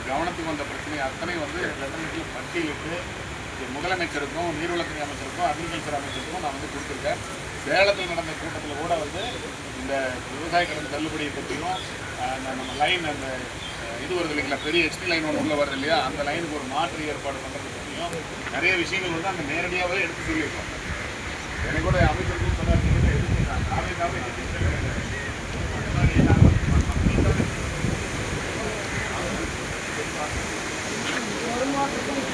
கவனத்துக்கு வந்த பிரச்சனை அத்தனை வந்து லெட்டர்மெண்ட்டில் பட்டியலிட்டு முதலமைச்சருக்கும் நீர்வளத்துறை அமைச்சருக்கும் அக்ரிகல்ச்சர் அமைச்சருக்கும் நான் வந்து கொடுத்துருக்கேன். சேலத்தில் நடந்த கூட்டத்தில் கூட வந்து இந்த விவசாய கடன் தள்ளுபடியை பற்றியும் நம்ம லைன் அந்த இது வருது இல்லைங்களா, பெரிய ஹெச்டி லைன் ஒன்று உள்ளே வருது இல்லையா, அந்த லைனுக்கு ஒரு மாற்று ஏற்பாடு பண்ணுறது பற்றியும் நிறைய விஷயங்கள் வந்து அங்கே நேரடியாகவே எடுத்து சொல்லியிருக்கோம். எனக்கு கூட அமைச்சருக்கும் சொன்னார், ஒரு மாதத்துக்கும்